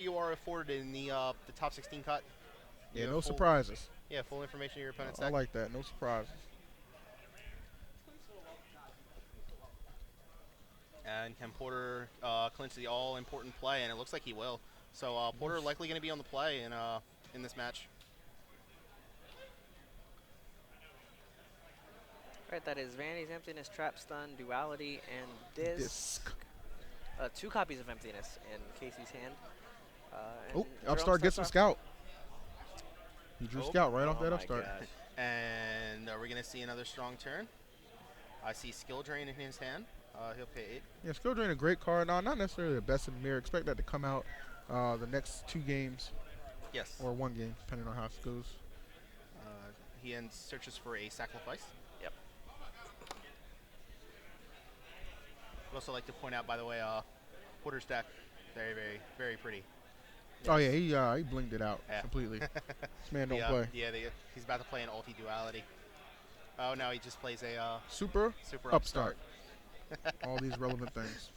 you are afforded in the top 16 cut. Yeah, no surprises. Yeah, full information of your opponent's I deck. like that. No surprises. And can Porter clinch the all-important play? And it looks like he will. So Porter likely going to be on the play in this match. Right, that is Vanity's Emptiness, Trap Stun, Duality, and Disc. 2 copies of Emptiness in Casey's hand. Oh, Upstart gets some Scout. He drew Scout right off that Upstart. Gosh. And are we going to see another strong turn? I see Skill Drain in his hand. He'll pay 8. Yeah, Skill Drain a great card. Now, not necessarily the best in the mirror. Expect that to come out the next 2 games. Yes. Or 1 game, depending on how it goes. He ends searches for a sacrifice. Yep. I'd also like to point out, by the way, Porter's deck, very, very, very pretty. Yes. Oh yeah, he blinged it out completely. This man don't play. Yeah, he's about to play an ulti duality. Oh no, he just plays a super Upstart. All these relevant things.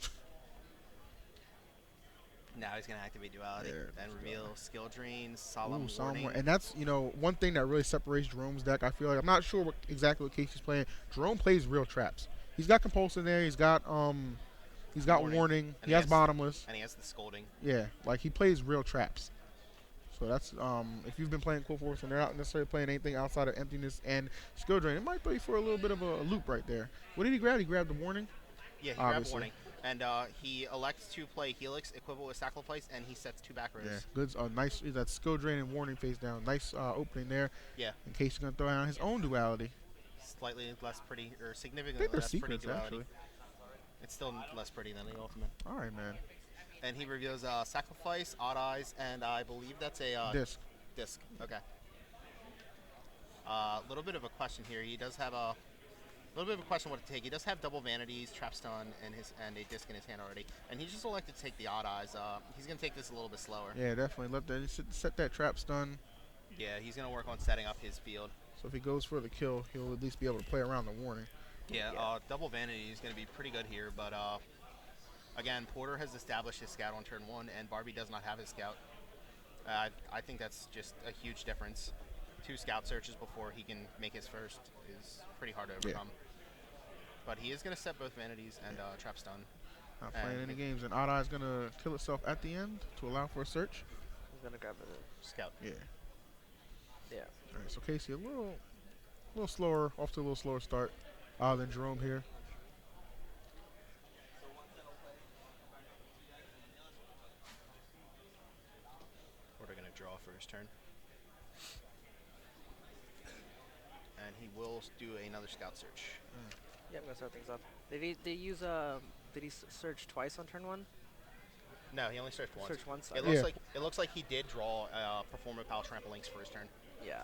Now he's gonna activate duality and reveal skill drain, solemn Ooh, warning. And that's one thing that really separates Jerome's deck. I feel like I'm not sure exactly what Casey's playing. Jerome plays real traps. He's got Compulse in there. He's got warning. He has bottomless. And he has the scolding. Yeah, like he plays real traps. So that's if you've been playing Qliphorts and they're not necessarily playing anything outside of emptiness and skill drain, it might play for a little bit of a loop right there. What did he grab? He grabbed the warning. Yeah, he grabbed warning. And he elects to play Helix, equivalent with Sacrifice, and he sets 2 back rows. Yeah, good. Nice. That's skill drain and warning face down. Nice opening there. Yeah. In case he's gonna throw out his own duality. Slightly less pretty, or significantly less pretty duality. Actually. It's still less pretty than the ultimate. All right, man. And he reveals Sacrifice, Odd Eyes, and I believe that's a disc. Disc. Okay. A little bit of a question here. He does have a little bit of a question what to take. He does have double vanities, trap stun, and a disc in his hand already, and he just elected to take the Odd Eyes. He's gonna take this a little bit slower. Yeah, definitely. Let that set that trap stun. Yeah, he's gonna work on setting up his field. So if he goes for the kill, he'll at least be able to play around the warning. Yeah, double vanity is gonna be pretty good here, but again, Porter has established his scout on turn 1, and Barbee does not have his scout. I think that's just a huge difference. 2 scout searches before he can make his first is pretty hard to overcome. Yeah. But he is going to set both vanities and trap stun. Not playing any games, and Odd Eye's going to kill itself at the end to allow for a search. He's going to grab a scout. Yeah. All right, so Casey a little slower, off to a little slower start than Jerome here. Porter going to draw for his turn. And he will do another scout search. Yeah, I'm gonna start things off. Did he search twice on turn 1? No, he only searched once. Searched once. It looks like he did draw Perform Pal Trampolines for his turn. Yeah.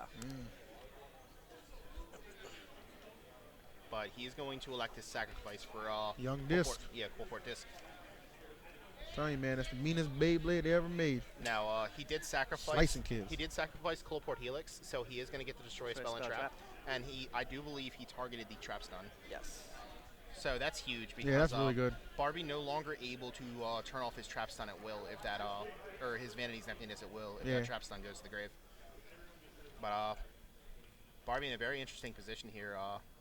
But he's going to elect his sacrifice for Young Disc. Yeah, Qliphort Disc. I'm telling you, man, that's the meanest Beyblade they ever made. Now he did sacrifice. Slicing kids. He did sacrifice Qliphort Helix, so he is going to get to destroy a spell and trap. And I do believe he targeted the trap stun. Yes. So that's huge because that's really good. Barbee no longer able to turn off his trap stun at will if that or his vanity's emptiness at will if that trap stun goes to the grave. But Barbee in a very interesting position here.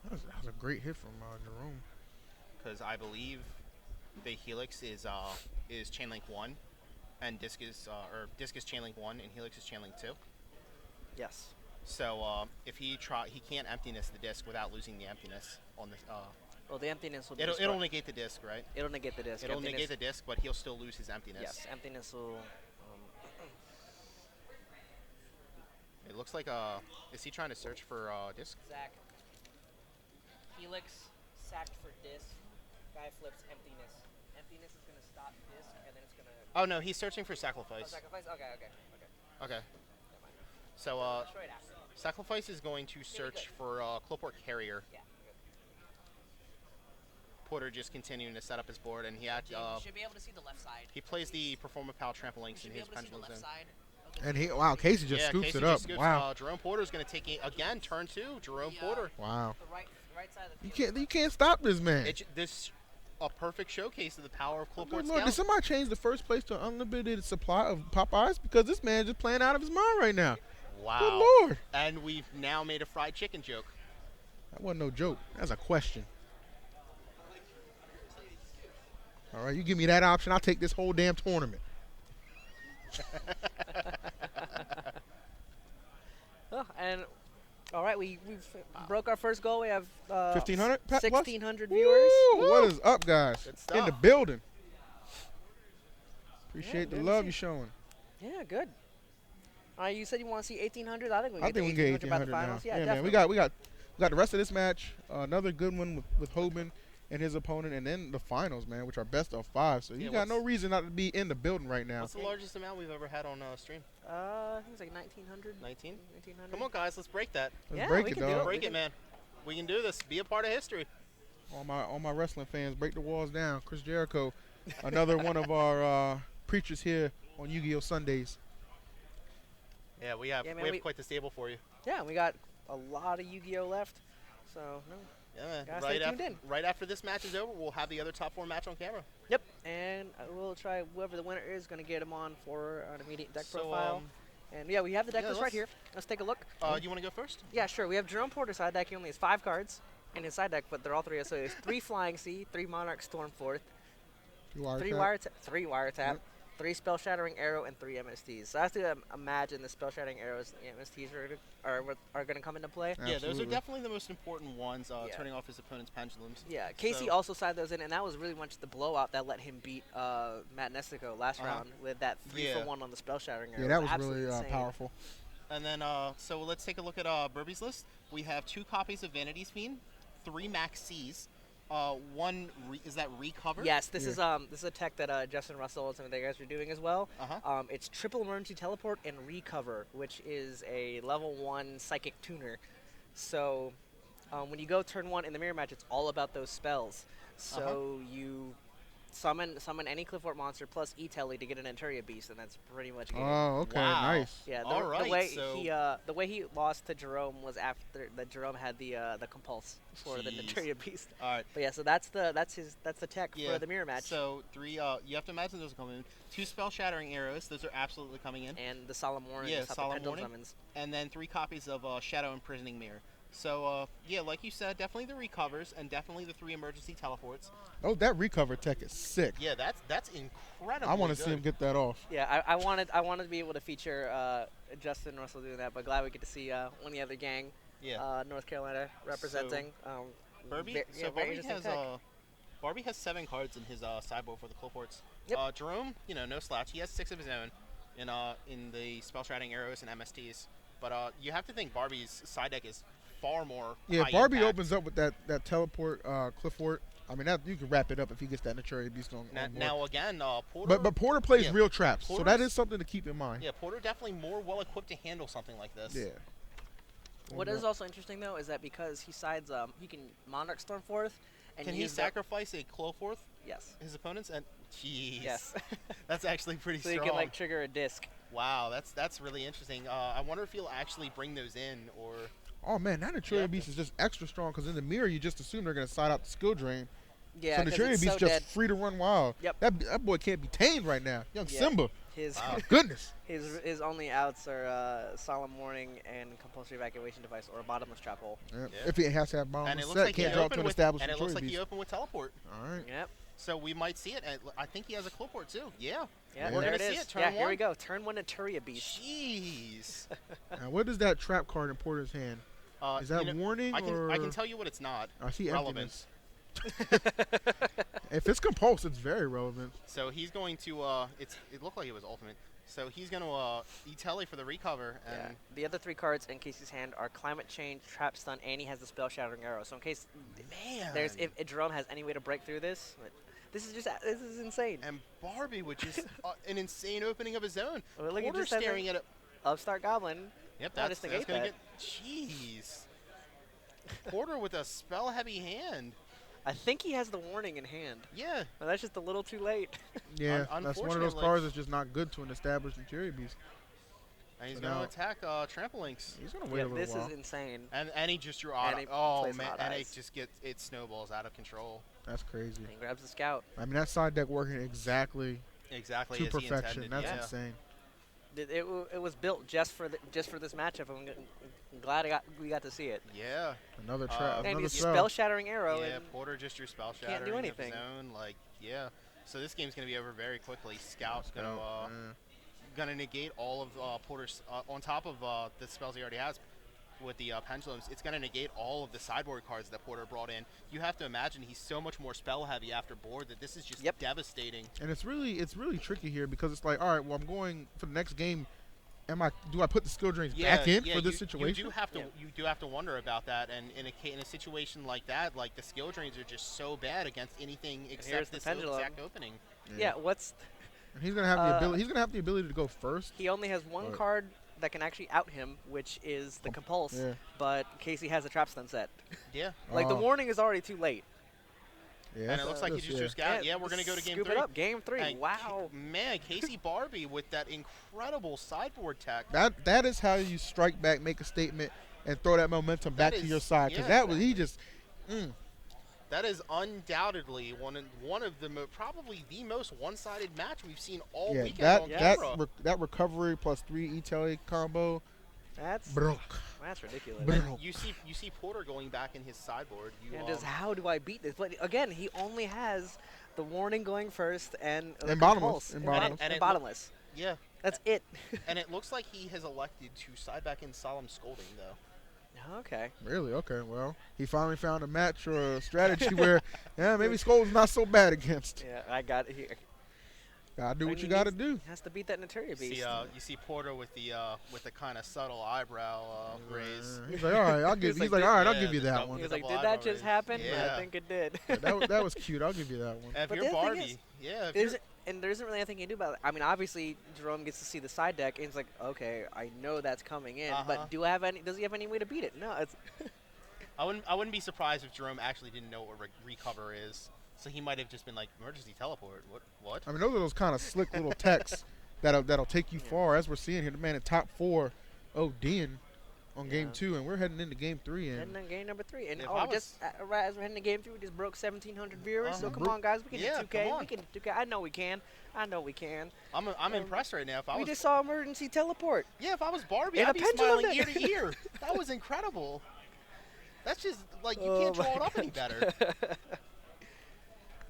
That was a great hit from Jerome. Because I believe the Helix is Chainlink 1, and Disc is Chainlink 1, and Helix is Chainlink 2. Yes. So if he can't emptiness the disc without losing the emptiness on the. Well, the emptiness will be. It'll negate the disc, right? It'll negate the disc. It'll negate the disc, but he'll still lose his emptiness. Yes, emptiness will. It looks like is he trying to search for disc? Zach. Helix sacked for disc. Guy flips emptiness. Emptiness is gonna stop disc, and then it's gonna. Oh no, he's searching for sacrifice. Oh, sacrifice. Okay. So sacrifice is going to search for Qliphort Carrier. Yeah. Porter just continuing to set up his board, and he You should be able to see the left side. he plays the Perform Pal Trampolinks in his pendulum zone. And Casey just scoops Casey it up. Scoops. Wow. Jerome Porter's going to take it again. Turn 2. Jerome Porter. Wow. The right side of the field. You can't stop this man. a perfect showcase of the power of Good Qliphorts Lord, did Scout. somebody change the first place to unlimited supply of Popeyes? Because this man just playing out of his mind right now. Wow. Good Lord. And we've now made a fried chicken joke. That wasn't no joke. That's a question. All right, you give me that option, I'll take this whole damn tournament. Oh, and all right, we've broke our first goal. We have 1,500 plus? 1,600 viewers. Woo, what is up, guys? Good In the stuff. building. Appreciate good the to love see. you're showing. Yeah, good. You said you want to see 1,800. I think we I can think we get can to get 1,800 by the 1,800 now. finals. Yeah, man, definitely. we got the rest of this match. Another good one with Hoban and his opponent, and then the finals, man, which are best of 5. So you Yeah, got no what's- reason not to be in the building right now. What's the largest amount we've ever had on stream? I think it's like 1,900. 19? 1,900. Come on, guys, let's break that. Let's Yeah, break we it, can do dog. it. Break it, man. We can do this. Be a part of history. All my wrestling fans, break the walls down. Chris Jericho, another one of our preachers here on Yu-Gi-Oh! Sundays. Yeah, we have Yeah, man, we we- have quite the stable for you. Yeah, we got a lot of Yu-Gi-Oh left. So no. Yeah, man. Gotta stay tuned in. Right after this match is over, we'll have the other top 4 match on camera. Yep. And we'll try whoever the winner is going to get him on for an immediate deck So, profile. And yeah, we have the deck yeah, list right let's- here. Let's take a look. You want to go first? Yeah, sure. We have Jerome Porter's side deck. He only has 5 cards in his side deck, but they're all 3. So it's 3 Flying Sea, 3 Monarch Stormforth, 3 Wiretap, Yep. 3 Spell Shattering Arrow, and 3 MSTs. So I have to imagine the Spell Shattering Arrows and the MSTs are going to come into play. Yeah, those are Absolutely. definitely the most important ones, Yeah. turning off his opponent's pendulums. Yeah, Casey So- also sided those in, and that was really much the blowout that let him beat Matt Nestico last round with that 3-for-1 on the Spell Shattering Arrow. Yeah, that was absolutely really insane. powerful. And then, so let's take a look at Burbee's list. We have 2 copies of Vanity's Fiend, 3 Max C's, 1 is that Recover? Yes, this is a tech that Justin Russell and some of the guys are doing as well. Uh-huh. It's triple emergency teleport and recover, which is a level 1 psychic tuner. So when you go turn 1 in the mirror match, it's all about those spells. So you summon any Qliphort monster plus E-Telly to get an Anturia Beast, and that's pretty much game. Oh, okay, Wow. nice. Yeah, All right, the way he lost to Jerome was after that Jerome had the compulse for the Jeez. Naturia Beast. All right. But yeah, so that's the tech Yeah. for the mirror match. So 3, you have to imagine those are coming in. 2 Spell Shattering Arrows, those are absolutely coming in. And the Solemn Warning, Yeah, is how the Solemn pendulum Warning. summons. And then 3 copies of Shadow Imprisoning Mirror. So, yeah, like you said, definitely the recovers and definitely the 3 emergency teleports. Oh, that recover tech is sick. Yeah, that's incredible. I want to see him get that off. Yeah, I wanted to be able to feature Justin Russell doing that, but glad we get to see one of the other gang, Yeah. North Carolina representing. Barbee. Very Barbee interesting has tech. Barbee has 7 cards in his sideboard for the Qliphorts. Yep. Jerome, no slouch. He has 6 of his own in the Spell Shattering Arrows and MSTs. But you have to think Barbee's side deck is far more. Yeah, high Barbie impact. opens up with that teleport Qliphort. I mean, that you can wrap it up if he gets that Naturia Beast on board. Now again, Porter. But Porter plays yeah, real traps, so that Porter's- is something to keep in mind. Yeah, Porter definitely more well equipped to handle something like this. Yeah. What is also interesting though is that because he sides, he can Monarch Stormforth, and Can he use that- sacrifice a Qliphort, Yes. his opponents? And jeez, Yes. that's actually pretty So strong. you can like trigger a disc. Wow, that's really interesting. I wonder if he'll actually bring those in, or Oh man, that Naturia Yeah. Beast is just extra strong because in the mirror you just assume they're gonna side out the skill drain. Yeah, so 'cause Naturia it's Beast so just dead. free to run wild. Yep. That boy can't be tamed right now. Young Yeah. Simba. His Wow. Goodness. his only outs are Solemn Warning and Compulsory Evacuation Device or a Bottomless Trap Hole. Yeah. Yeah. If he has to have bomb and it set, looks like he can't drop to opened an with, established and it looks Naturia like he Beast. opened with teleport. All right. Yep. So we might see it. I think he has a Qliphort too. Yeah. Yeah, We're there gonna it see is. it, turn Yeah, here we 1. go. Turn 1 Naturia Beast. Jeez. Now, what is that trap card in Porter's hand? Is that warning I can or tell you what it's not. I see relevant. emptiness. If it's compulse, it's very relevant. So he's going to. It looked like it was ultimate. So he's going to E-Telly for the recover. And Yeah. The other 3 cards in Casey's hand are Climate Change, Trap Stun, and he has the Spell Shattering Arrow. So in case man, if Jerome has any way to break through this, this is insane. and Barbee, which is an insane opening of his own. Well, look, he Porter just has staring at it. Upstart Goblin. Yep, I that's just negate gonna that. get. Jeez. Porter with a spell-heavy hand. I think he has the warning in hand. Yeah. But that's just a little too late. Yeah, that's one of those unfortunately- cards that's just not good to an established Naturia Beast. And he's So going now- to attack Trampolinks. He's gonna wait Yeah, a little this while. is insane. And he just drew And auto. he Oh plays man, Odd and Eyes. it just gets snowballs out of control. That's crazy. And grabs the scout. I mean, that side deck working exactly Exactly to as he perfection. intended. That's Yeah. insane. It was built just for this matchup. I'm glad we got to see it. Yeah. Another trap. And Another he's spell. spell shattering arrow. Yeah, And Porter just drew spell can't do shattering of his anything. own. Like, yeah. So this game's gonna be over very quickly. Scout's gonna negate all of Porter's on top of the spells he already has with the pendulums. It's gonna negate all of the sideboard cards that Porter brought in. You have to imagine he's so much more spell heavy after board that this is just devastating. And it's really tricky here because it's like, all right, well, I'm going for the next game. Do I put the skill drains back in for this situation? You do have to wonder about that, and in a situation like that, like the skill drains are just so bad against anything except this exact opening. Yeah, what's And he's gonna have the ability. He's gonna have the ability to go first. he only has one card that can actually out him, which is the compulse. Yeah. But Casey has a trap stun set. Yeah. Like the warning is already too late. Yeah, And it looks like he just drew scout. Yeah, we're gonna go to game scoop 3. It up, game 3. And wow. Man, Casey Barbee with that incredible sideboard tech. That is how you strike back, make a statement, and throw that momentum back to your side. Because that was he just. That is undoubtedly one of the probably the most one-sided match we've seen all weekend on camera. That recovery plus 3 E-Tele combo. That's broke. That's ridiculous. And you see Porter going back in his sideboard. And just how do I beat this? But again, he only has the warning going first and bottomless. And bottomless. Yeah. That's it. And it looks like he has elected to side back in Solemn Scolding, though. Okay. Really? Okay. Well, he finally found a match or a strategy where, maybe Scold's not so bad against. Yeah, I got it. Gotta do what you gotta do. He has to beat that Materia Beast. You see Porter with the kind of subtle eyebrow raise. He's like, all right, I'll give. He's like, all right, I'll give you that one. He's like, did that just happen? Yeah. I think it did. That was cute. I'll give you that one. If But you're the thing Barbee, and there isn't really anything you can do about it. I mean, obviously, Jerome gets to see the side deck, and he's like, okay, I know that's coming in, but does he have any way to beat it? No. It's I wouldn't be surprised if Jerome actually didn't know what recover is. So he might have just been like, emergency teleport. What? I mean, those are those kind of slick little techs that'll take you far. As we're seeing here, the man in top 4 ODing on game 2, and we're heading into game 3. And heading into game number 3. And right as we're heading into game 3, we just broke 1,700 viewers. So come on, guys, we can do 2K. We can do 2K. I know we can. I'm impressed right now. We just saw emergency teleport. Yeah, if I was Barbee, And I'd a be pendulum smiling ear to ear. That was incredible. That's just like you can't draw it up any better.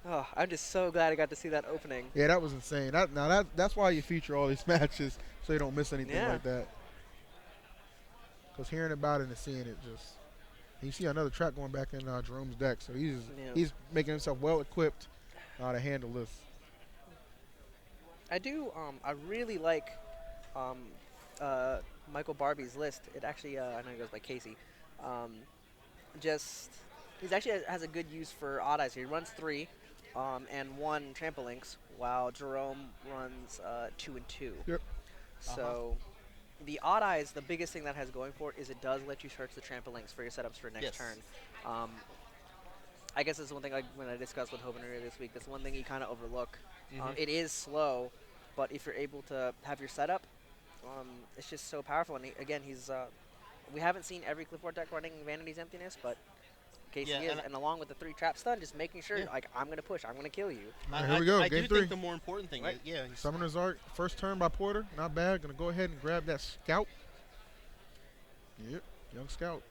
Oh, I'm just so glad I got to see that opening. yeah, that was insane. That's why you feature all these matches so you don't miss anything like that. Because hearing about it and seeing it just, you see another track going back in Jerome's deck, so he's making himself well equipped to handle this. I really like Michael Barbee's list. It actually, I know he goes by Casey. He actually has a good use for odd eyes here. He runs 3 and 1 trampolinks, while Jerome runs 2 and 2. Yep. So the odd eyes, the biggest thing that has going for it is it does let you search the trampolinks for your setups for next turn. I guess that's one thing when I discussed with Hoban earlier this week. That's one thing you kind of overlook. It is slow, but if you're able to have your setup, it's just so powerful. And again, we haven't seen every Qliphort deck running Vanity's Emptiness, but Casey is, and along with the 3 trap stun, just making sure, like, I'm going to push, I'm going to kill you. Here we go, I game do 3. think the more important thing is, Summoner's Arc, first turn by Porter, not bad. Gonna go ahead and grab that scout. Yep, young scout.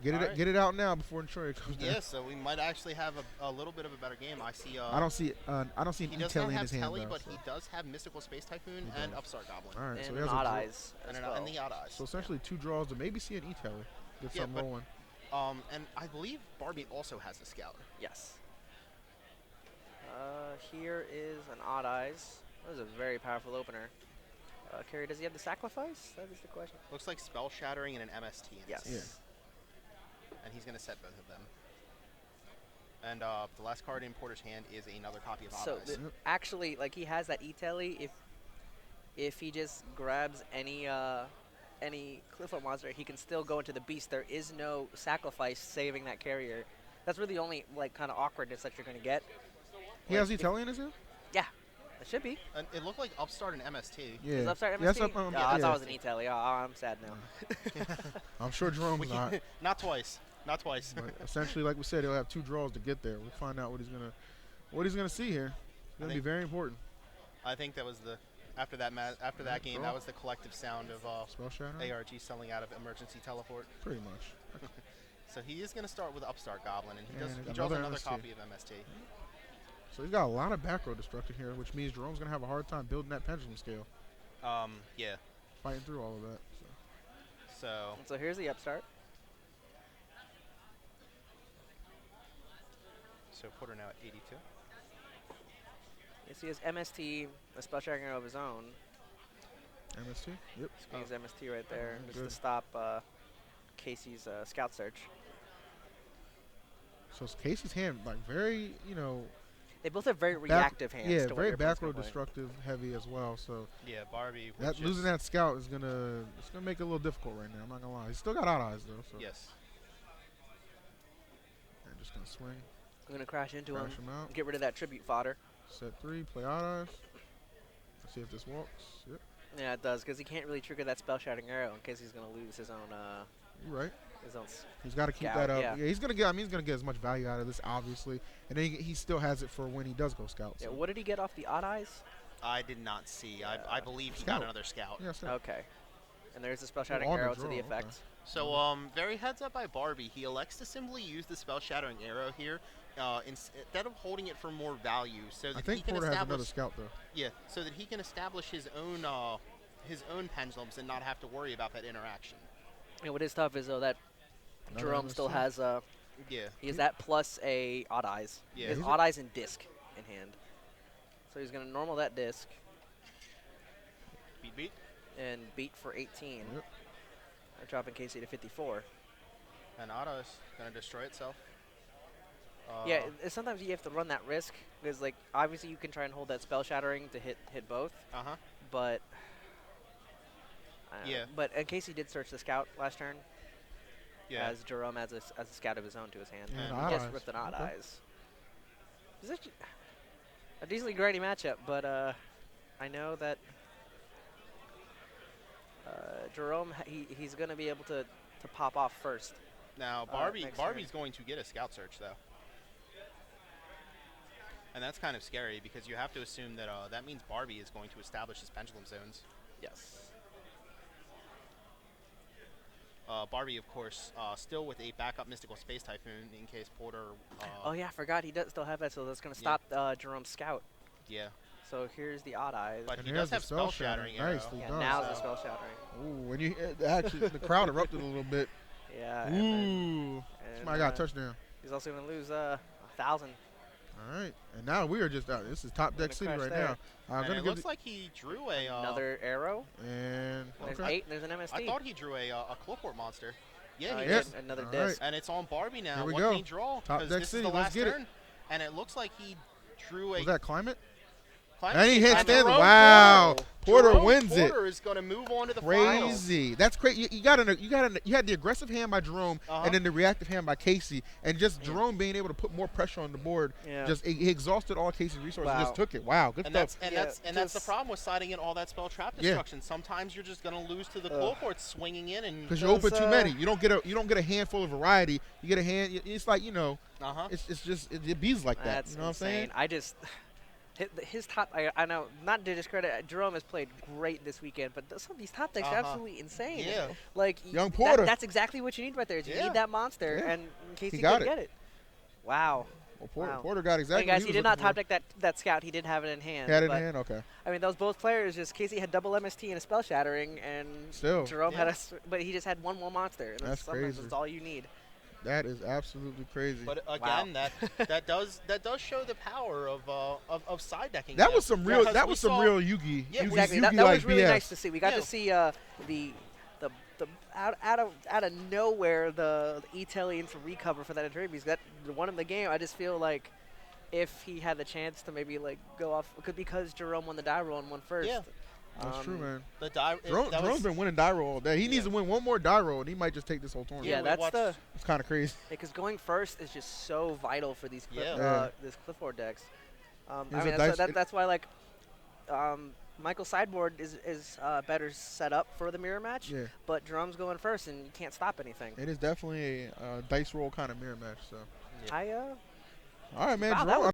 Get it out now before Troy comes down. Yeah, so we might actually have a little bit of a better game. I see. I don't see an E-Tele in his hand though. But he does have Mystical Space Typhoon and Upstart Goblin. All right, so and he has odd eyes and the odd eyes. So essentially 2 draws to maybe see an E-Tele. Get something rolling. And I believe Barbee also has a scout. Yes. Here is an odd eyes. That is a very powerful opener. Kerry, does he have the sacrifice? That is the question. Looks like Spell Shattering and an MST. Yes. Yeah. And he's going to set both of them. And the last card in Porter's hand is another copy of Odd Eyes. Actually, like, he has that E-Tele. If he just grabs any Qliphort monster, he can still go into the beast. There is no sacrifice saving that carrier. That's really the only, like, kind of awkwardness that you're going to get. He has E-Tele in his hand? Yeah. It should be. And it looked like Upstart and MST. Yeah. Is Upstart MST? Yes, I thought it was an E-Tele. Oh, I'm sad now. I'm sure Jerome's not. Not twice. Not twice. But essentially, like we said, he'll have 2 draws to get there. We'll find out what he's gonna see here. It's gonna be very important. I think that was after that game, that was the collective sound of Spell Shatter. ARG selling out of emergency teleport. Pretty much. So he is going to start with Upstart Goblin, and he draws another another MST. copy of MST. So he's got a lot of back row destruction here, which means Jerome's gonna have a hard time building that pendulum scale, Yeah. fighting through all of that. So here's the upstart. So Porter now at 82. You see his MST, a spell shattering arrow of his own. MST. Yep. His MST right there, just good. to stop Casey's scout search. So Casey's hand, like very, They both have very reactive hands. Yeah, to what very your opponent's back row gonna play. destructive heavy as well. So Yeah, Barbee. that losing that scout is gonna make it a little difficult right now. I'm not gonna lie. He's still got odd eyes though. So Yes. and just gonna swing, I'm going to crash into crash him, him out. get rid of that tribute fodder. Set 3, play odd eyes. Let's see if this walks. Yep, Yeah, it does, because he can't really trigger that spell shattering arrow in case he's going to lose his own. you're right. His own. He's got to keep Scout, that up. yeah. He's gonna get. I mean, he's gonna get as much value out of this, obviously, and then he still has it for when he does go scout. Yeah, So. what did he get off the odd eyes? I did not see. I believe he Scout. got another scout. Yeah, so Okay. And there's the spell shattering on the arrow to draw, the okay. effect. So, very heads up by Barbee. He elects to simply use the spell shattering arrow here instead of holding it for more value, so that I he think can Porter has establish. another scout though. Yeah, so that he can establish his own pendulums and not have to worry about that interaction. And what is tough is though that Another Jerome still MST. has Yeah. he has that plus a odd eyes. Yeah. He has He's odd eyes and disc in hand. So he's gonna normal that disc Beat. and beat for 18. Yep. Dropping Casey to 54. And Otto's gonna destroy itself. Yeah, sometimes you have to run that risk because, like, obviously you can try and hold that spell shattering to hit both, but Yeah. But Casey did search the scout last turn, Yeah. as Jerome has a scout of his own to his hand. And And odd Yes, eyes. with an odd Okay. eyes. It's actually a decently grindy matchup, but I know that Jerome he's going to be able to pop off first. Now next turn. Barbee's going to get a scout search though, and that's kind of scary because you have to assume that that means Barbee is going to establish his pendulum zones. Yes. Barbee, of course, still with a backup mystical space typhoon in case Porter. Oh yeah, I forgot he does still have that, so that's going to Yeah. stop Jerome's scout. Yeah, So here's the odd eyes. but And he there's does the have spell spell shattering. shattering arrow. Nicely Yeah, done. now's so- the spell shattering. Ooh, and actually the crowd erupted a little bit. Yeah. And then, Ooh, and, somebody got a touchdown. He's also going to lose 1,000. All right, and now we are just this is top deck Gonna city crash right there. now. I'm And gonna it give looks like he drew a Another arrow. and There's okay. 8. And there's an MST. I thought he drew a Qliphort monster. Yeah, he he did. did another All disc. And it's on Barbee now. Here we What go. can he draw? Top 'Cause deck this city, is the let's last get it. turn, and it looks like he drew a. Was that climate? climate And he change. hit And stand. Jerome Wow, Porter Jerome wins it. Porter is going to move on to the finals. Crazy. That's crazy. You had the aggressive hand by Jerome, and then the reactive hand by Casey, and just Jerome being able to put more pressure on the board. Yeah. Just he exhausted all Casey's resources and Wow. just took it. Wow, good And stuff. that's the just- problem with siding in all that spell trap Yeah. destruction. Sometimes you're just going to lose to the Qliphorts swinging in and. Because you open too Does, many, you don't get a handful of variety. You get a hand. It's like Uh-huh. it's just it bees like that. That's You know what I'm insane. saying? I just his top. I know, not to discredit. Jerome has played great this weekend, but some of these top decks are Uh-huh. absolutely insane. Yeah. Like Young Porter. That's exactly what you need right there. Is you Yeah. need that monster, Yeah. and in case He he got couldn't it. get it. Wow. Well, Wow. Porter got exactly. Hey guys, what he was did not looking top deck that scout. He did have it in hand. for. Had it in but, hand. Okay. I mean, those both players. Just Casey had double MST and a spell shattering, and Still. Jerome Yeah. had but he just had one more monster. And That's sometimes crazy. that's all you need. That is absolutely crazy. But Wow. again, that does show the power of side decking. That you was know, some real. because That we was some saw- real Yugi. Yeah, Yugi, Exactly. Yugi That like was really BS. nice to see. We got Yeah. to see the out of nowhere the Italian to recover for that injury because that one in the game. I just feel like if he had the chance to maybe like go off because Jerome won the die roll and won first. Yeah. That's true, man. The die. Jerome's been winning die roll all day. He needs to win one more die roll, and he might just take this whole tournament. Yeah, we that's watched- It's kind of crazy. because going first is just so vital for these Yeah. this Qliphort decks. I There's mean, a that's, dice- that's why like Michael's sideboard is better set up for the mirror match, Yeah. but Jerome's going first, and you can't stop anything. It is definitely a dice roll kind of mirror match. So, I all right, man. Wow, that Jerome, was